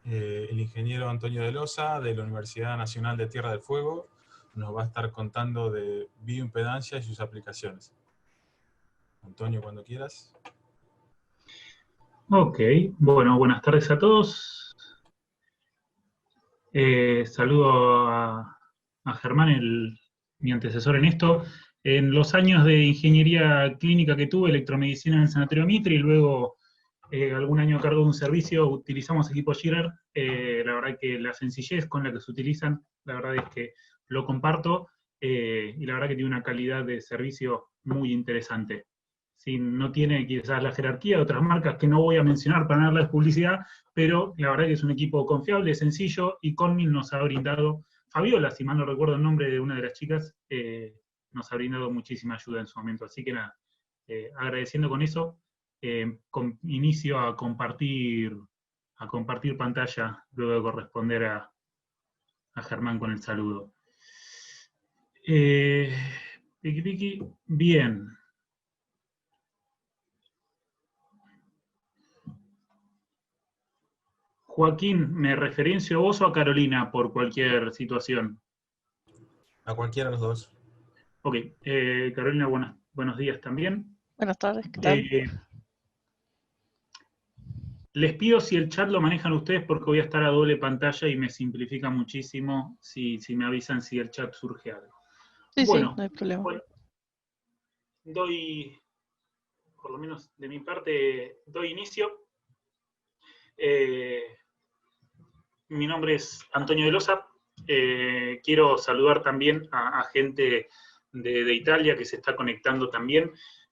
El ingeniero Antonio de Losa, de la Universidad Nacional de Tierra del Fuego, nos va a estar contando de bioimpedancia y sus aplicaciones. Antonio, cuando quieras. Ok, bueno, buenas tardes a todos. Saludo a Germán, mi antecesor en esto. En los años de ingeniería clínica que tuve, electromedicina en el Sanatorio Mitre, y luego algún año a cargo de un servicio, utilizamos equipo Shearer. La verdad que la sencillez con la que se utilizan, la verdad es que lo comparto, y la verdad que tiene una calidad de servicio muy interesante. Sí, no tiene quizás la jerarquía de otras marcas que no voy a mencionar para no darles publicidad, pero la verdad que es un equipo confiable, sencillo, y Conmil nos ha brindado, Fabiola, si mal no recuerdo el nombre de una de las chicas, nos ha brindado muchísima ayuda en su momento. Así que nada, agradeciendo con eso, inicio a compartir pantalla, luego de corresponder a Germán con el saludo. Piki piki, bien. Joaquín, ¿me referencio a vos o a Carolina por cualquier situación? A cualquiera de los dos. Ok, Carolina, buenos días también. Buenas tardes, ¿qué tal? Les pido si el chat lo manejan ustedes porque voy a estar a doble pantalla y me simplifica muchísimo si me avisan si el chat surge algo. Sí, Bueno, no hay problema. doy, por lo menos de mi parte, doy inicio. Mi nombre es Antonio de Losa. Quiero saludar también a gente de Italia que se está conectando también.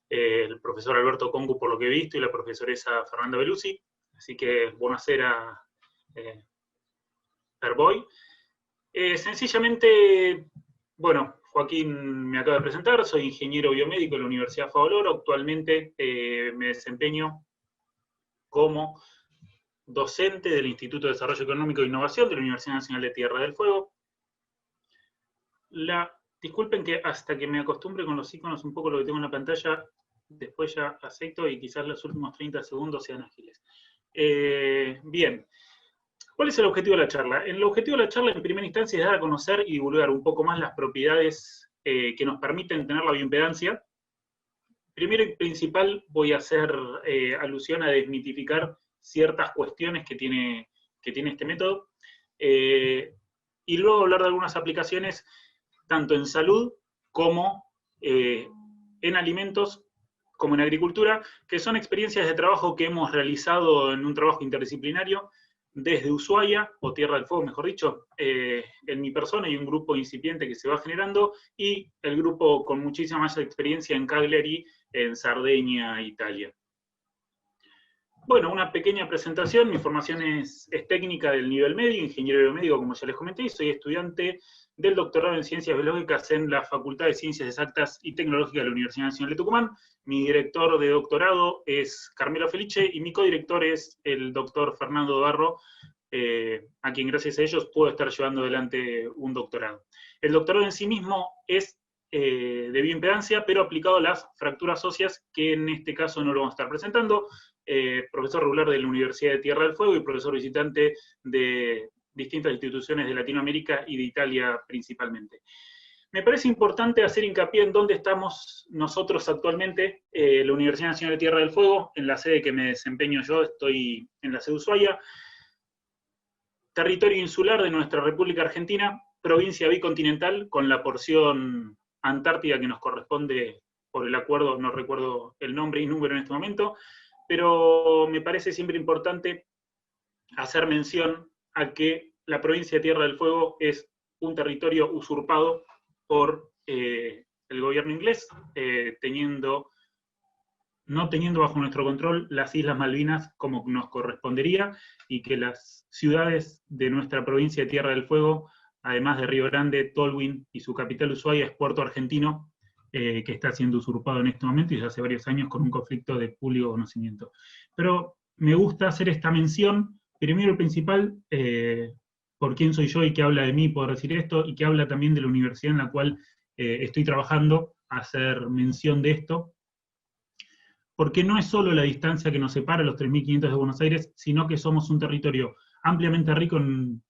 El profesor Alberto Congu, por lo que he visto, y la profesoresa Fernanda Belusi. Así que buonasera per voi. Sencillamente, bueno, Joaquín me acaba de presentar, soy ingeniero biomédico en la Universidad Favaloro. Actualmente me desempeño como docente del Instituto de Desarrollo Económico e Innovación de la Universidad Nacional de Tierra del Fuego. Disculpen que hasta que me acostumbre con los iconos un poco lo que tengo en la pantalla, después ya acepto y quizás los últimos 30 segundos sean ágiles. Bien, ¿cuál es el objetivo de la charla? El objetivo de la charla en primera instancia es dar a conocer y divulgar un poco más las propiedades que nos permiten tener la bioimpedancia. Primero y principal voy a hacer alusión a desmitificar ciertas cuestiones que tiene este método, y luego hablar de algunas aplicaciones tanto en salud como en alimentos, como en agricultura, que son experiencias de trabajo que hemos realizado en un trabajo interdisciplinario desde Ushuaia, o Tierra del Fuego, mejor dicho, en mi persona y un grupo incipiente que se va generando, y el grupo con muchísima más experiencia en Cagliari, en Sardeña, Italia. Bueno, una pequeña presentación. Mi formación es técnica del nivel medio, ingeniero biomédico, como ya les comenté, y soy estudiante del doctorado en Ciencias Biológicas en la Facultad de Ciencias Exactas y Tecnológicas de la Universidad Nacional de Tucumán. Mi director de doctorado es Carmelo Felice y mi codirector es el doctor Fernando Barro, a quien gracias a ellos puedo estar llevando adelante un doctorado. El doctorado en sí mismo es de bioimpedancia, pero aplicado a las fracturas óseas, que en este caso no lo vamos a estar presentando. Profesor regular de la Universidad de Tierra del Fuego y profesor visitante de distintas instituciones de Latinoamérica y de Italia principalmente. Me parece importante hacer hincapié en dónde estamos nosotros actualmente, la Universidad Nacional de Tierra del Fuego, en la sede que me desempeño yo, estoy en la sede Ushuaia, territorio insular de nuestra República Argentina, provincia bicontinental, con la porción antártida que nos corresponde por el acuerdo, no recuerdo el nombre y número en este momento, pero me parece siempre importante hacer mención a que la provincia de Tierra del Fuego es un territorio usurpado por el gobierno inglés, no teniendo bajo nuestro control las Islas Malvinas como nos correspondería, y que las ciudades de nuestra provincia de Tierra del Fuego, además de Río Grande, Tolwyn y su capital Ushuaia, es Puerto Argentino, que está siendo usurpado en este momento y desde hace varios años con un conflicto de público conocimiento. Pero me gusta hacer esta mención, primero y principal, por quién soy yo y qué habla de mí poder decir esto, y que habla también de la universidad en la cual estoy trabajando, hacer mención de esto, porque no es solo la distancia que nos separa, los 3.500 de Buenos Aires, sino que somos un territorio ampliamente rico en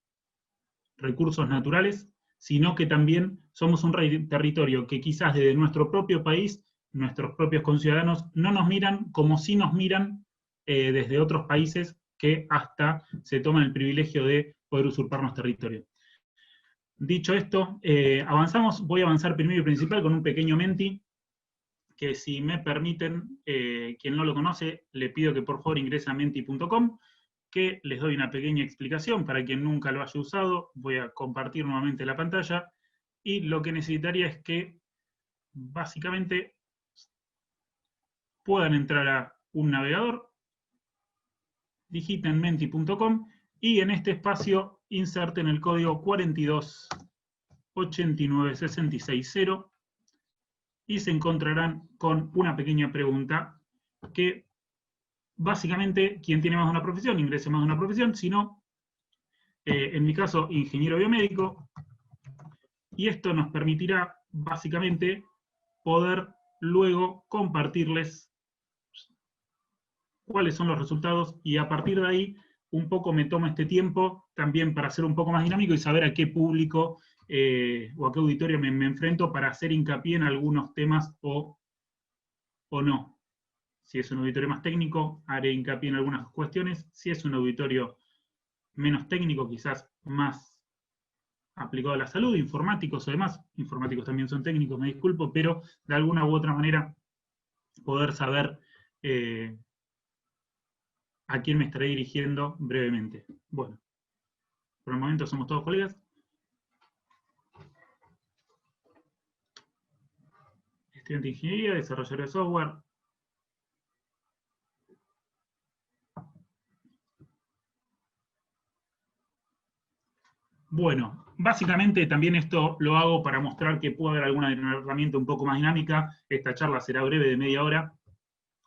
recursos naturales, sino que también somos un territorio que quizás desde nuestro propio país, nuestros propios conciudadanos, no nos miran como si nos miran desde otros países que hasta se toman el privilegio de poder usurparnos territorio. Dicho esto, avanzamos. Voy a avanzar primero y principal con un pequeño menti, que si me permiten, quien no lo conoce, le pido que por favor ingrese a menti.com, que les doy una pequeña explicación para quien nunca lo haya usado. Voy a compartir nuevamente la pantalla, y lo que necesitaría es que básicamente puedan entrar a un navegador, digiten menti.com, y en este espacio inserten el código 4289660, y se encontrarán con una pequeña pregunta que básicamente, quien tiene más de una profesión, ingrese más de una profesión, sino, en mi caso, ingeniero biomédico, y esto nos permitirá básicamente poder luego compartirles cuáles son los resultados, y a partir de ahí un poco me tomo este tiempo también para ser un poco más dinámico y saber a qué público o a qué auditorio me enfrento, para hacer hincapié en algunos temas o no. Si es un auditorio más técnico, haré hincapié en algunas cuestiones. Si es un auditorio menos técnico, quizás más aplicado a la salud, informáticos o demás, informáticos también son técnicos, me disculpo, pero de alguna u otra manera poder saber a quién me estaré dirigiendo brevemente. Bueno, por el momento somos todos colegas. Estudiante de ingeniería, desarrollador de software. Bueno, básicamente también esto lo hago para mostrar que puede haber alguna herramienta un poco más dinámica. Esta charla será breve, de media hora,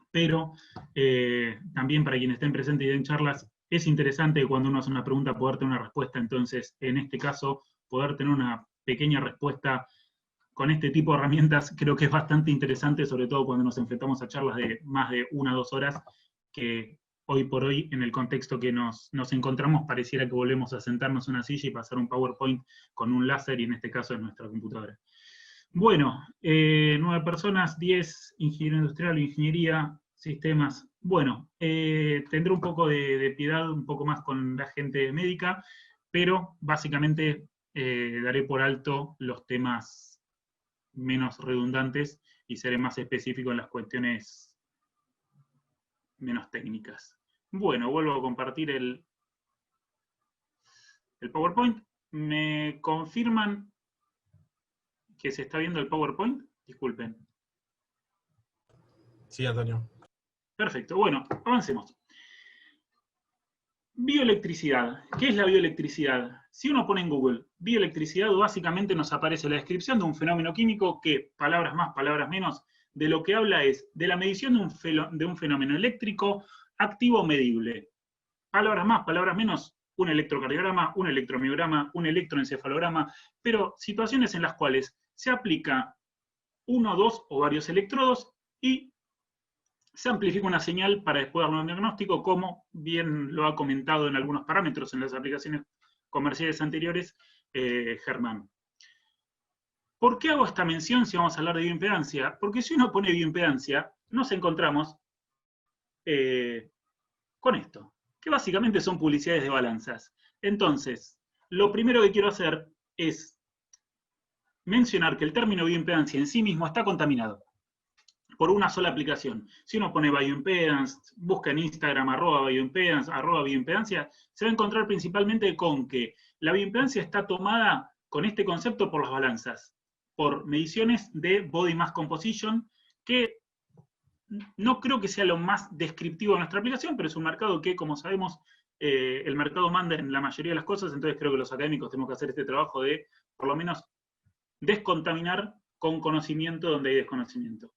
pero también para quienes estén presentes y den charlas, es interesante cuando uno hace una pregunta poder tener una respuesta. Entonces, en este caso, poder tener una pequeña respuesta con este tipo de herramientas creo que es bastante interesante, sobre todo cuando nos enfrentamos a charlas de más de 1 o 2 horas, que hoy por hoy, en el contexto que nos encontramos, pareciera que volvemos a sentarnos en una silla y pasar un PowerPoint con un láser, y en este caso es nuestra computadora. Bueno, 9 personas, 10, ingeniería industrial, ingeniería, sistemas. Bueno, tendré un poco de piedad, un poco más con la gente médica, pero básicamente daré por alto los temas menos redundantes y seré más específico en las cuestiones menos técnicas. Bueno, vuelvo a compartir el PowerPoint. ¿Me confirman que se está viendo el PowerPoint? Disculpen. Sí, Antonio. Perfecto, bueno, avancemos. Bioelectricidad. ¿Qué es la bioelectricidad? Si uno pone en Google bioelectricidad, básicamente nos aparece la descripción de un fenómeno químico que, palabras más, palabras menos, de lo que habla es de la medición de un fenómeno eléctrico activo medible. Palabras más, palabras menos, un electrocardiograma, un electromiograma, un electroencefalograma, pero situaciones en las cuales se aplica 1, 2 o varios electrodos y se amplifica una señal para después dar un diagnóstico, como bien lo ha comentado en algunos parámetros en las aplicaciones comerciales anteriores Germán. ¿Por qué hago esta mención si vamos a hablar de bioimpedancia? Porque si uno pone bioimpedancia, nos encontramos con esto, que básicamente son publicidades de balanzas. Entonces, lo primero que quiero hacer es mencionar que el término bioimpedancia en sí mismo está contaminado por una sola aplicación. Si uno pone bioimpedance, busca en Instagram @bioimpedance, @bioimpedancia, se va a encontrar principalmente con que la bioimpedancia está tomada con este concepto por las balanzas, por mediciones de body mass composition, que no creo que sea lo más descriptivo de nuestra aplicación, pero es un mercado que, como sabemos, el mercado manda en la mayoría de las cosas. Entonces creo que los académicos tenemos que hacer este trabajo de, por lo menos, descontaminar con conocimiento donde hay desconocimiento.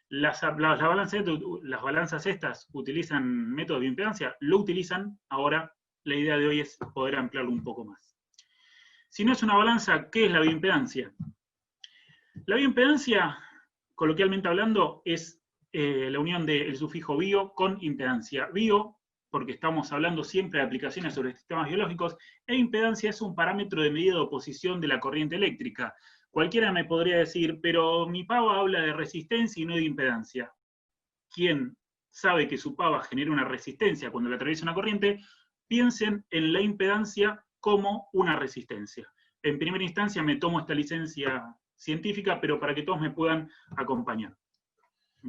Las balanzas estas utilizan método de bioimpedancia, lo utilizan. Ahora la idea de hoy es poder ampliarlo un poco más. Si no es una balanza, ¿qué es la bioimpedancia? La bioimpedancia, coloquialmente hablando, es la unión del sufijo bio con impedancia. Bio, porque estamos hablando siempre de aplicaciones sobre sistemas biológicos, e impedancia es un parámetro de medida de oposición de la corriente eléctrica. Cualquiera me podría decir, pero mi pava habla de resistencia y no de impedancia. ¿Quién sabe que su pava genera una resistencia cuando le atraviesa una corriente? Piensen en la impedancia como una resistencia. En primera instancia me tomo esta licencia científica, pero para que todos me puedan acompañar.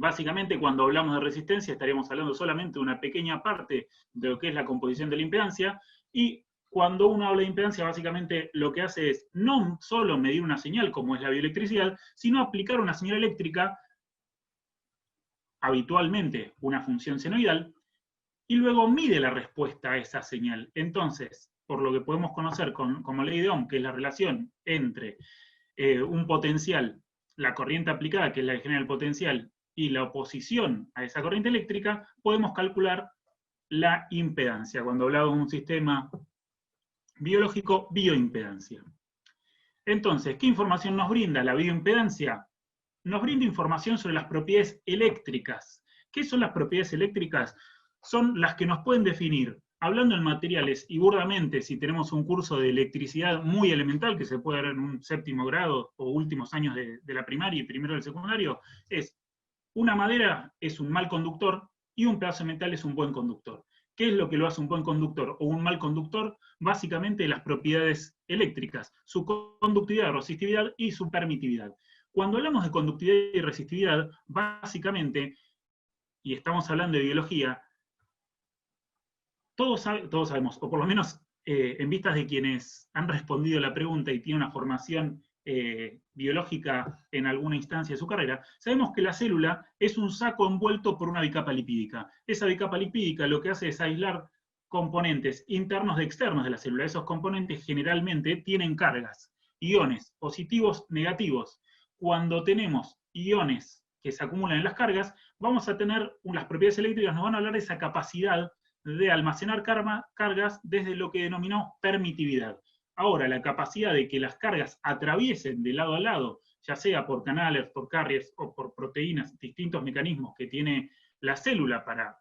Básicamente, cuando hablamos de resistencia, estaríamos hablando solamente de una pequeña parte de lo que es la composición de la impedancia, y cuando uno habla de impedancia, básicamente lo que hace es no solo medir una señal, como es la bioelectricidad, sino aplicar una señal eléctrica, habitualmente una función senoidal, y luego mide la respuesta a esa señal. Entonces, por lo que podemos conocer como ley de Ohm, que es la relación entre un potencial, la corriente aplicada, que es la que genera el potencial, y la oposición a esa corriente eléctrica, podemos calcular la impedancia. Cuando hablamos de un sistema biológico, bioimpedancia. Entonces, ¿qué información nos brinda la bioimpedancia? Nos brinda información sobre las propiedades eléctricas. ¿Qué son las propiedades eléctricas? Son las que nos pueden definir, hablando en materiales y burdamente, si tenemos un curso de electricidad muy elemental, que se puede ver en un séptimo grado o últimos años de la primaria y primero del secundario, es una madera es un mal conductor y un pedazo de metal es un buen conductor. ¿Qué es lo que lo hace un buen conductor o un mal conductor? Básicamente las propiedades eléctricas, su conductividad, resistividad y su permitividad. Cuando hablamos de conductividad y resistividad, básicamente, y estamos hablando de biología, todos sabemos, o por lo menos en vistas de quienes han respondido la pregunta y tienen una formación biológica en alguna instancia de su carrera, sabemos que la célula es un saco envuelto por una bicapa lipídica. Esa bicapa lipídica lo que hace es aislar componentes internos de externos de la célula. Esos componentes generalmente tienen cargas, iones positivos, negativos. Cuando tenemos iones que se acumulan en las cargas, vamos a tener, las propiedades eléctricas nos van a hablar de esa capacidad de almacenar cargas desde lo que denominamos permitividad. Ahora, la capacidad de que las cargas atraviesen de lado a lado, ya sea por canales, por carriers o por proteínas, distintos mecanismos que tiene la célula para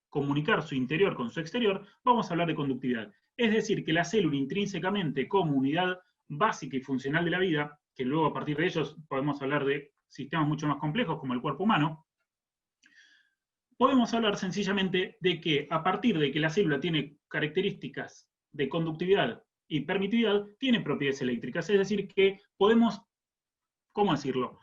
comunicar su interior con su exterior, vamos a hablar de conductividad. Es decir, que la célula intrínsecamente como unidad básica y funcional de la vida, que luego a partir de ellos podemos hablar de sistemas mucho más complejos como el cuerpo humano, podemos hablar sencillamente de que a partir de que la célula tiene características de conductividad y permitividad, tiene propiedades eléctricas. Es decir, que podemos, ¿cómo decirlo?,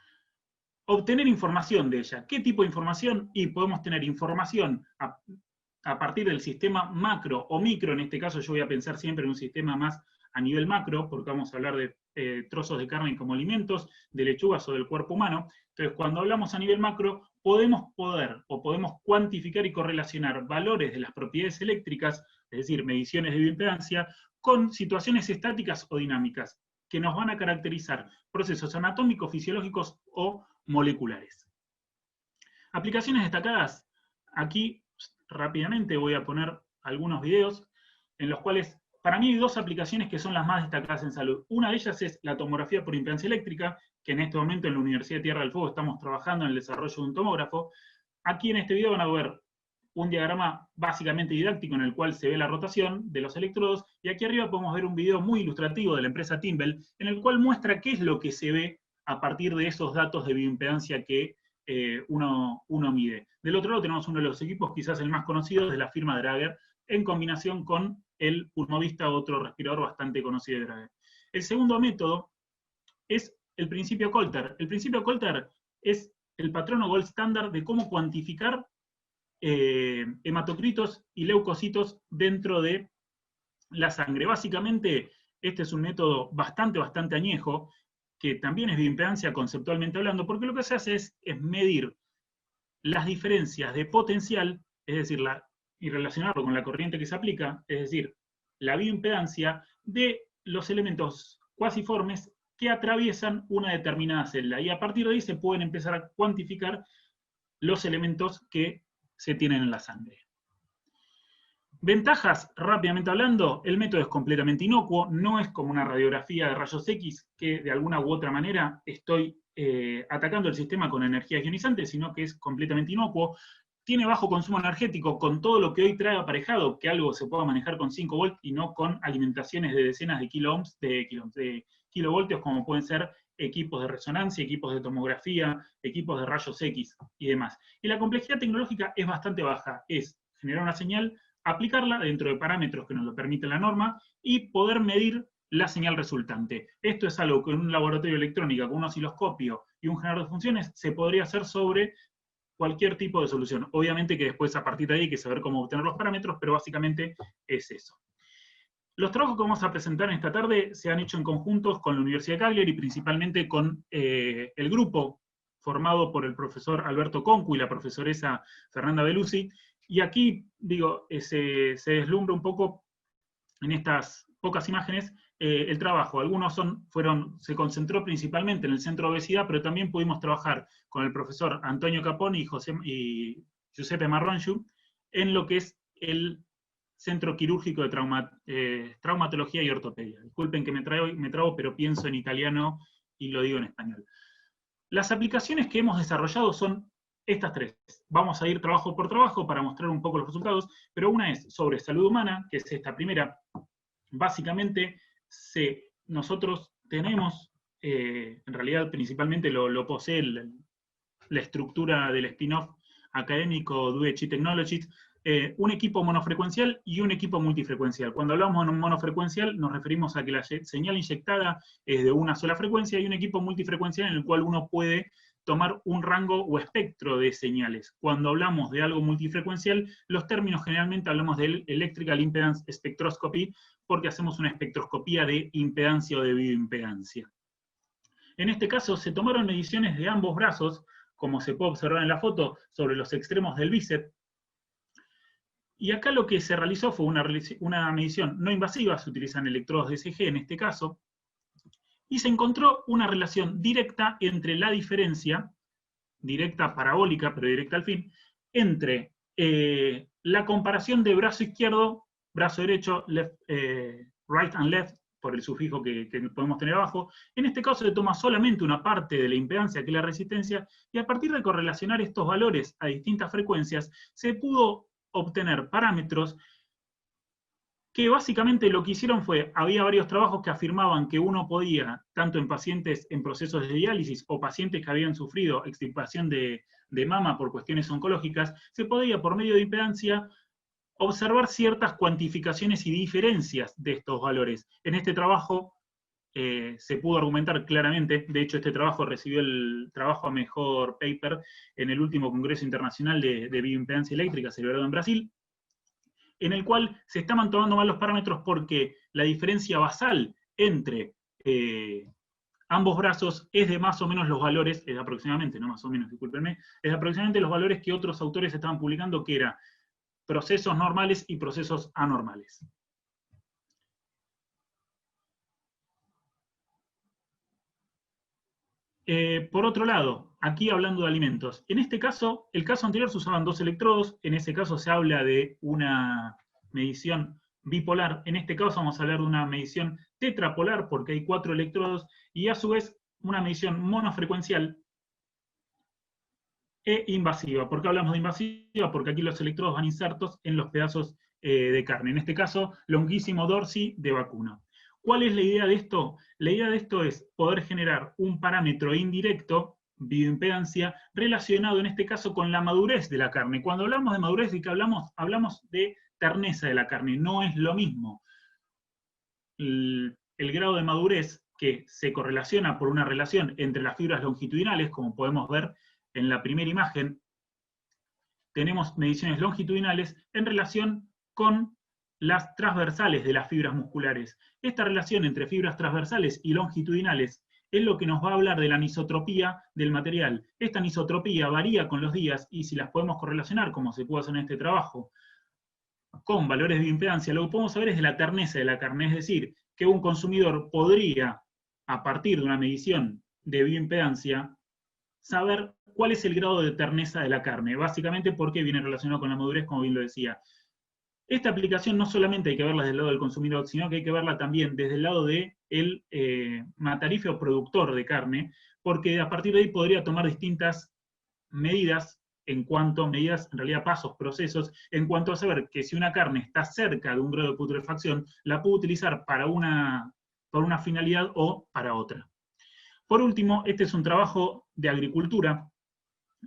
obtener información de ella. ¿Qué tipo de información? Y podemos tener información a partir del sistema macro o micro. En este caso yo voy a pensar siempre en un sistema más a nivel macro, porque vamos a hablar de trozos de carne como alimentos, de lechugas o del cuerpo humano. Entonces, cuando hablamos a nivel macro, podemos cuantificar y correlacionar valores de las propiedades eléctricas, es decir, mediciones de bioimpedancia, con situaciones estáticas o dinámicas, que nos van a caracterizar procesos anatómicos, fisiológicos o moleculares. Aplicaciones destacadas. Aquí, rápidamente, voy a poner algunos videos en los cuales, para mí, hay dos aplicaciones que son las más destacadas en salud. Una de ellas es la tomografía por impedancia eléctrica, que en este momento en la Universidad de Tierra del Fuego estamos trabajando en el desarrollo de un tomógrafo. Aquí en este video van a ver un diagrama básicamente didáctico en el cual se ve la rotación de los electrodos, y aquí arriba podemos ver un video muy ilustrativo de la empresa Timbel, en el cual muestra qué es lo que se ve a partir de esos datos de bioimpedancia que uno mide. Del otro lado tenemos uno de los equipos, quizás el más conocido, de la firma Drager, en combinación con el Pulmovista, otro respirador bastante conocido de Drager. El segundo método es el principio Coulter. El principio Coulter es el patrón o gold estándar de cómo cuantificar hematocritos y leucocitos dentro de la sangre. Básicamente, este es un método bastante añejo, que también es bioimpedancia conceptualmente hablando, porque lo que se hace es medir las diferencias de potencial, es decir, y relacionarlo con la corriente que se aplica, es decir, la bioimpedancia de los elementos cuasiformes que atraviesan una determinada celda. Y a partir de ahí se pueden empezar a cuantificar los elementos que se tienen en la sangre. Ventajas, rápidamente hablando, el método es completamente inocuo, no es como una radiografía de rayos X que de alguna u otra manera estoy atacando el sistema con energías ionizantes, sino que es completamente inocuo. tiene bajo consumo energético con todo lo que hoy trae aparejado, que algo se pueda manejar con 5 volts y no con alimentaciones de decenas de de kilovoltios, como pueden ser equipos de resonancia, equipos de tomografía, equipos de rayos X y demás. Y la complejidad tecnológica es bastante baja, es generar una señal, aplicarla dentro de parámetros que nos lo permite la norma y poder medir la señal resultante. Esto es algo que en un laboratorio de electrónica con un osciloscopio y un generador de funciones se podría hacer sobre cualquier tipo de solución. Obviamente que después a partir de ahí hay que saber cómo obtener los parámetros, pero básicamente es eso. Los trabajos que vamos a presentar en esta tarde se han hecho en conjuntos con la Universidad de Cagliari y principalmente con el grupo formado por el profesor Alberto Concu y la profesoresa Fernanda Bellusi. Y aquí, digo, se deslumbra un poco en estas pocas imágenes el trabajo. Algunos se concentró principalmente en el centro de obesidad, pero también pudimos trabajar con el profesor Antonio Caponi y Giuseppe Marrongiu en lo que es el Centro Quirúrgico de Traumatología y Ortopedia. Disculpen que me trabo, pero pienso en italiano y lo digo en español. Las aplicaciones que hemos desarrollado son estas tres. Vamos a ir trabajo por trabajo para mostrar un poco los resultados, pero una es sobre salud humana, que es esta primera. Básicamente, nosotros tenemos, en realidad principalmente lo posee la estructura del spin-off académico DueChi Technologies, un equipo monofrecuencial y un equipo multifrecuencial. Cuando hablamos de un monofrecuencial nos referimos a que la señal inyectada es de una sola frecuencia y un equipo multifrecuencial en el cual uno puede tomar un rango o espectro de señales. Cuando hablamos de algo multifrecuencial, los términos generalmente hablamos del Electrical Impedance Spectroscopy, porque hacemos una espectroscopía de impedancia o de bioimpedancia. En este caso se tomaron mediciones de ambos brazos, como se puede observar en la foto, sobre los extremos del bíceps. Y acá lo que se realizó fue una medición no invasiva, se utilizan electrodos de ECG en este caso, y se encontró una relación directa entre la diferencia, directa parabólica, pero directa al fin, entre la comparación de brazo izquierdo, brazo derecho, right and left, por el sufijo que podemos tener abajo. En este caso se toma solamente una parte de la impedancia, que es la resistencia, y a partir de correlacionar estos valores a distintas frecuencias, se pudo obtener parámetros que básicamente lo que hicieron fue, había varios trabajos que afirmaban que uno podía, tanto en pacientes en procesos de diálisis o pacientes que habían sufrido extirpación de mama por cuestiones oncológicas, se podía, por medio de impedancia, observar ciertas cuantificaciones y diferencias de estos valores. En este trabajo se pudo argumentar claramente, de hecho este trabajo recibió el trabajo a mejor paper en el último Congreso Internacional de Bioimpedancia Eléctrica celebrado en Brasil, en el cual se estaban tomando mal los parámetros porque la diferencia basal entre ambos brazos es de más o menos los valores, es aproximadamente, no más o menos, discúlpenme, es aproximadamente los valores que otros autores estaban publicando, que era procesos normales y procesos anormales. Por otro lado, aquí hablando de alimentos, en este caso, el caso anterior se usaban 2 electrodos, en ese caso se habla de una medición bipolar, en este caso vamos a hablar de una medición tetrapolar porque hay 4 electrodos, y a su vez una medición monofrecuencial e invasiva. ¿Por qué hablamos de invasiva? Porque aquí los electrodos van insertos en los pedazos de carne, en este caso longuísimo dorsi de vacuna. ¿Cuál es la idea de esto? La idea de esto es poder generar un parámetro indirecto, bioimpedancia, relacionado en este caso con la madurez de la carne. Cuando hablamos de madurez, ¿de qué hablamos? Hablamos de terneza de la carne, no es lo mismo. El grado de madurez que se correlaciona por una relación entre las fibras longitudinales, como podemos ver en la primera imagen, tenemos mediciones longitudinales en relación con las transversales de las fibras musculares. Esta relación entre fibras transversales y longitudinales es lo que nos va a hablar de la anisotropía del material. Esta anisotropía varía con los días y si las podemos correlacionar, como se puede hacer en este trabajo, con valores de bioimpedancia, lo que podemos saber es de la terneza de la carne, es decir, que un consumidor podría, a partir de una medición de bioimpedancia, saber cuál es el grado de terneza de la carne, básicamente porque viene relacionado con la madurez, como bien lo decía. Esta aplicación no solamente hay que verla desde el lado del consumidor, sino que hay que verla también desde el lado del matarife o productor de carne, porque a partir de ahí podría tomar distintas medidas en cuanto a medidas, en realidad pasos, procesos, en cuanto a saber que si una carne está cerca de un grado de putrefacción, la puedo utilizar para una finalidad o para otra. Por último, este es un trabajo de agricultura,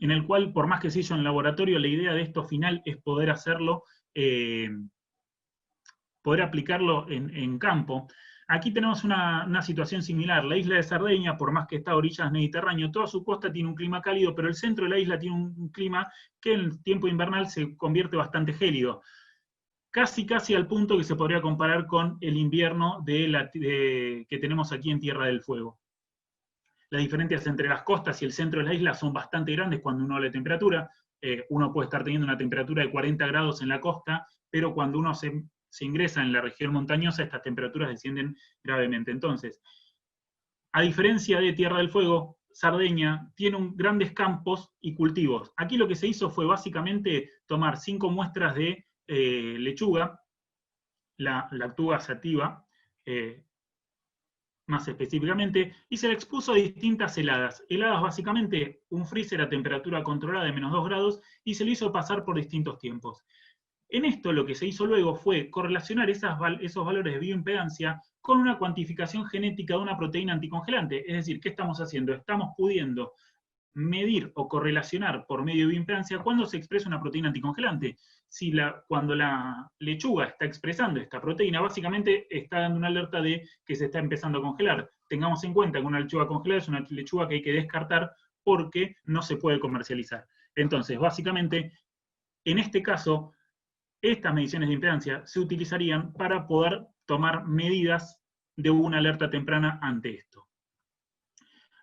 en el cual, por más que se hizo en laboratorio, la idea de esto final es poder hacerlo, poder aplicarlo en campo. Aquí tenemos una situación similar. La isla de Cerdeña, por más que está a orillas del Mediterráneo, toda su costa tiene un clima cálido, pero el centro de la isla tiene un clima que en el tiempo invernal se convierte bastante gélido. Casi al punto que se podría comparar con el invierno que tenemos aquí en Tierra del Fuego. Las diferencias entre las costas y el centro de la isla son bastante grandes cuando uno habla de temperatura. Uno puede estar teniendo una temperatura de 40 grados en la costa, pero cuando uno se ingresa en la región montañosa, estas temperaturas descienden gravemente. Entonces, a diferencia de Tierra del Fuego, Sardeña tiene grandes campos y cultivos. Aquí lo que se hizo fue básicamente tomar 5 muestras de lechuga, la Lactuga sativa, más específicamente, y se le expuso a distintas heladas. Heladas básicamente un freezer a temperatura controlada de -2 grados, y se le hizo pasar por distintos tiempos. En esto lo que se hizo luego fue correlacionar esos valores de bioimpedancia con una cuantificación genética de una proteína anticongelante. Es decir, ¿qué estamos haciendo? Estamos pudiendo medir o correlacionar por medio de bioimpedancia cuando se expresa una proteína anticongelante. Cuando la lechuga está expresando esta proteína, básicamente está dando una alerta de que se está empezando a congelar. Tengamos en cuenta que una lechuga congelada es una lechuga que hay que descartar porque no se puede comercializar. Entonces, básicamente, en este caso, estas mediciones de impedancia se utilizarían para poder tomar medidas de una alerta temprana ante esto.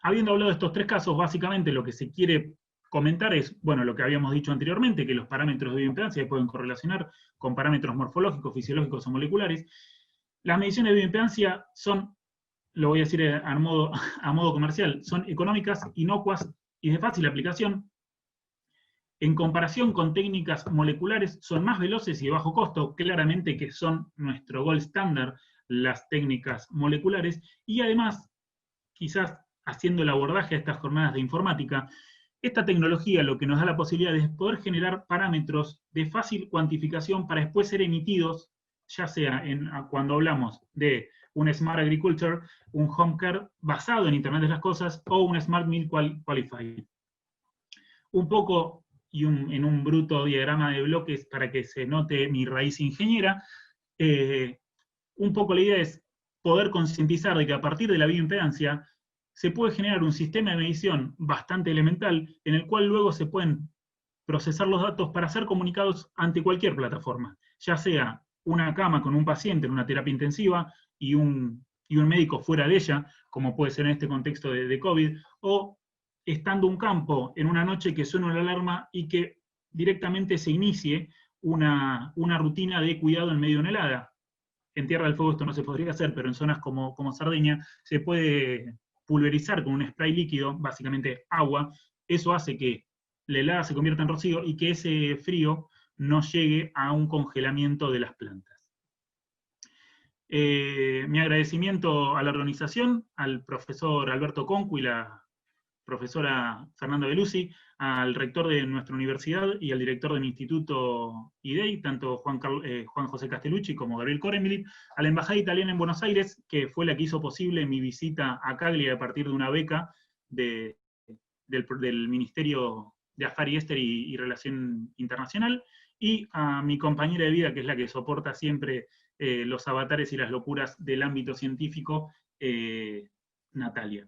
Habiendo hablado de estos 3 casos, básicamente lo que se quiere comentar es, bueno, lo que habíamos dicho anteriormente, que los parámetros de bioimpedancia se pueden correlacionar con parámetros morfológicos, fisiológicos o moleculares. Las mediciones de bioimpedancia son, lo voy a decir a modo comercial, son económicas, inocuas y de fácil aplicación. En comparación con técnicas moleculares, son más veloces y de bajo costo, claramente que son nuestro gold standard las técnicas moleculares, y además, quizás haciendo el abordaje a estas jornadas de informática, esta tecnología lo que nos da la posibilidad es poder generar parámetros de fácil cuantificación para después ser emitidos, ya sea cuando hablamos de un Smart Agriculture, un Home Care basado en Internet de las Cosas, o un Smart Meal Qualified. Un poco, y en un bruto diagrama de bloques para que se note mi raíz ingeniera, un poco la idea es poder concientizar de que a partir de la bioimpedancia se puede generar un sistema de medición bastante elemental en el cual luego se pueden procesar los datos para ser comunicados ante cualquier plataforma, ya sea una cama con un paciente en una terapia intensiva y un médico fuera de ella, como puede ser en este contexto de COVID, o estando un campo en una noche que suena la alarma y que directamente se inicie una rutina de cuidado en medio de una helada. En Tierra del Fuego esto no se podría hacer, pero en zonas como Sardeña se puede pulverizar con un spray líquido, básicamente agua. Eso hace que la helada se convierta en rocío y que ese frío no llegue a un congelamiento de las plantas. Mi agradecimiento a la organización, al profesor Alberto Concu y la profesora Fernanda Belusi, al rector de nuestra universidad y al director del Instituto IDEI, tanto Juan José Castellucci como Gabriel Coremili, a la Embajada Italiana en Buenos Aires, que fue la que hizo posible mi visita a Cagliari a partir de una beca del Ministerio de Affari Esteri y Relación Internacional, y a mi compañera de vida, que es la que soporta siempre los avatares y las locuras del ámbito científico, Natalia.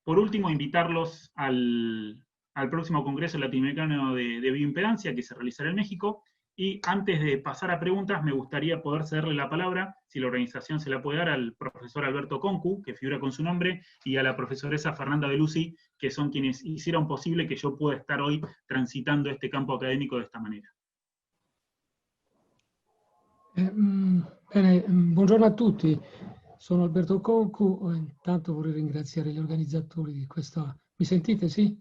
Por último, invitarlos al próximo Congreso Latinoamericano de Bioimpedancia que se realizará en México. Y antes de pasar a preguntas, me gustaría poder cederle la palabra, si la organización se la puede dar, al profesor Alberto Concu, que figura con su nombre, y a la profesoresa Fernanda Belusi, que son quienes hicieron posible que yo pueda estar hoy transitando este campo académico de esta manera. Bene, buongiorno a tutti. Sono Alberto Concu, intanto vorrei ringraziare gli organizzatori di questa... Mi sentite, sì?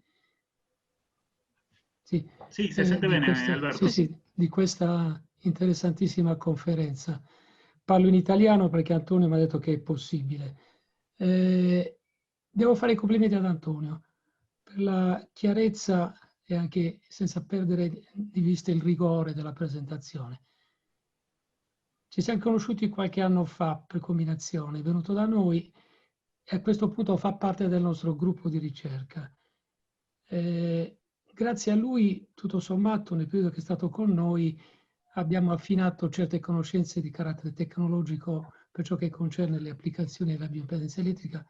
Sì, si sente bene, Alberto. Sì, di questa interessantissima conferenza. Parlo in italiano perché Antonio mi ha detto che è possibile. Devo fare i complimenti ad Antonio per la chiarezza e anche senza perdere di vista il rigore della presentazione. Ci siamo conosciuti qualche anno fa per combinazione, è venuto da noi e a questo punto fa parte del nostro gruppo di ricerca. Grazie a lui, tutto sommato, nel periodo che è stato con noi, abbiamo affinato certe conoscenze di carattere tecnologico per ciò che concerne le applicazioni della bioimpedenza elettrica,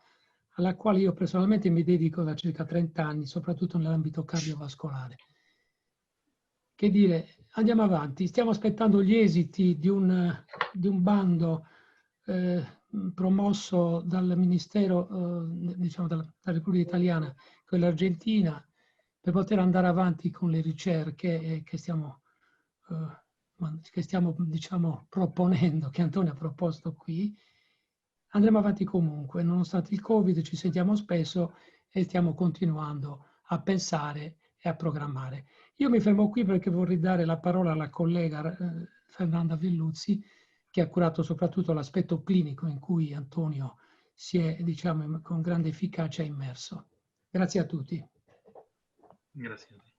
alla quale io personalmente mi dedico da circa 30 anni, soprattutto nell'ambito cardiovascolare. Che dire, andiamo avanti, stiamo aspettando gli esiti di un bando promosso dal Ministero, diciamo dalla Repubblica Italiana con l'Argentina, per poter andare avanti con le ricerche che stiamo diciamo, proponendo, che Antonio ha proposto qui. Andremo avanti comunque, nonostante il Covid, ci sentiamo spesso e stiamo continuando a pensare e a programmare. Io mi fermo qui perché vorrei dare la parola alla collega Fernanda Velluzzi, che ha curato soprattutto l'aspetto clinico in cui Antonio si è, diciamo, con grande efficacia immerso. Grazie a tutti. Grazie a te.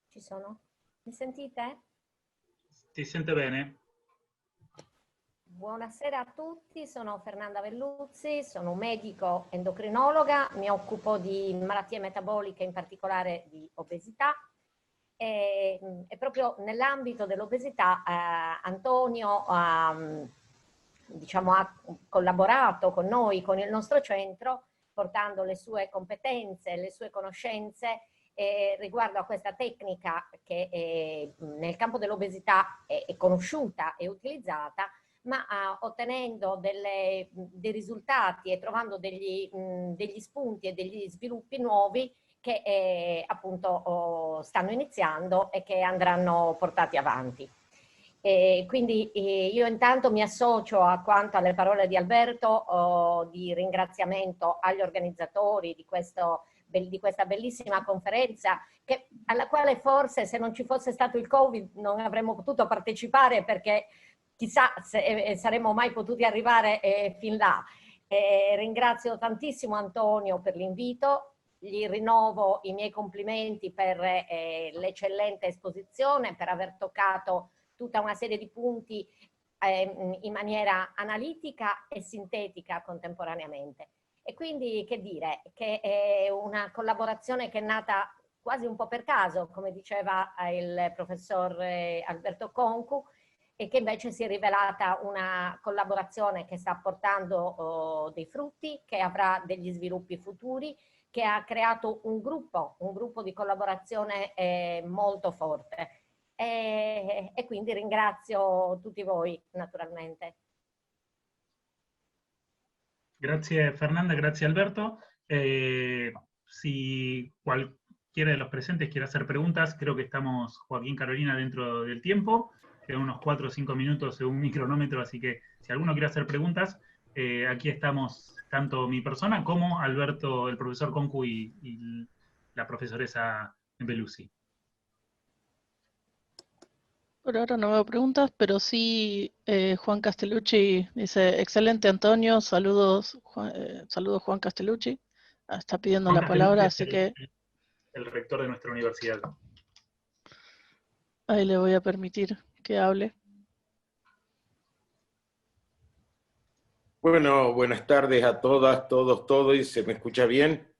Ci sono? Mi sentite? Ti sente bene? Buonasera a tutti, sono Fernanda Velluzzi, sono medico endocrinologa, mi occupo di malattie metaboliche, in particolare di obesità. E proprio nell'ambito dell'obesità Antonio diciamo, ha collaborato con noi, con il nostro centro, portando le sue competenze, le sue conoscenze riguardo a questa tecnica che nel campo dell'obesità è conosciuta e utilizzata, ma ottenendo dei risultati e trovando degli spunti e degli sviluppi nuovi che appunto stanno iniziando e che andranno portati avanti. Quindi io intanto mi associo a quanto alle parole di Alberto di ringraziamento agli organizzatori di questa bellissima conferenza, alla quale forse se non ci fosse stato il Covid non avremmo potuto partecipare, perché chissà se saremmo mai potuti arrivare fin là. Ringrazio tantissimo Antonio per l'invito, gli rinnovo i miei complimenti per l'eccellente esposizione, per aver toccato tutta una serie di punti in maniera analitica e sintetica contemporaneamente. E quindi che dire, che è una collaborazione che è nata quasi un po' per caso, come diceva il professor Alberto Concu, e che invece si è rivelata una collaborazione che sta portando dei frutti, che avrà degli sviluppi futuri, che ha creato un gruppo di collaborazione molto forte. E quindi ringrazio tutti voi, naturalmente. Grazie Fernanda, grazie Alberto. Si cualquiera de los presentes quiere hacer preguntas, creo que estamos, Joaquín, Carolina, dentro del tiempo. Quedan unos 4 o 5 minutos según mi cronómetro, así que si alguno quiere hacer preguntas, aquí estamos tanto mi persona como Alberto, el profesor Concu y la profesoresa Belusi. Por ahora no veo preguntas, pero sí Juan Castellucci dice, excelente Antonio, saludos Juan Castellucci, está pidiendo Juan la palabra, así Castellucci que el rector de nuestra universidad. ahí le voy a permitir que hable. Bueno, buenas tardes a todas, todos, ¿y se me escucha bien?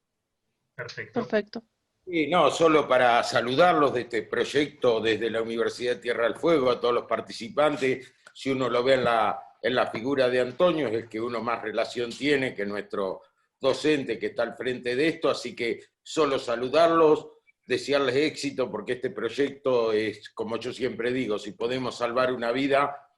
Perfecto. Perfecto. Sí, no, solo para saludarlos de este proyecto desde la Universidad Tierra del Fuego, a todos los participantes. Si uno lo ve en la figura de Antonio, es el que uno más relación tiene que nuestro docente que está al frente de esto, así que solo saludarlos, desearles éxito, porque este proyecto es, como yo siempre digo, si podemos salvar una vida,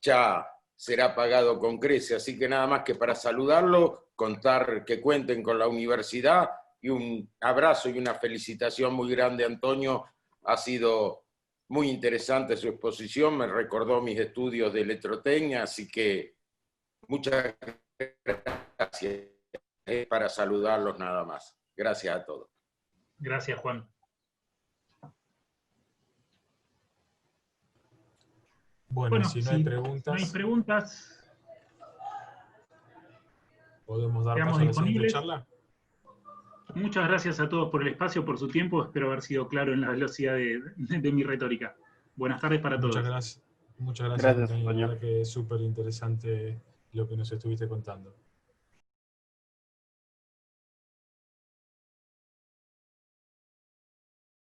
ya será pagado con crece. Así que nada más que para saludarlo, contar que cuenten con la universidad, y un abrazo y una felicitación muy grande, Antonio. Ha sido muy interesante su exposición, me recordó mis estudios de electrotecnia, así que muchas gracias. Para saludarlos nada más. Gracias a todos. Gracias, Juan. Bueno, si no hay preguntas... No hay preguntas. ¿Podemos dar Quedamos paso a la siguiente disponibles. charla? Muchas gracias a todos por el espacio, por su tiempo. Espero haber sido claro en la velocidad de mi retórica. Buenas tardes para todos. Muchas gracias, Gracias, Antonio. La Antonio. verdad que es súper interesante lo que nos estuviste contando.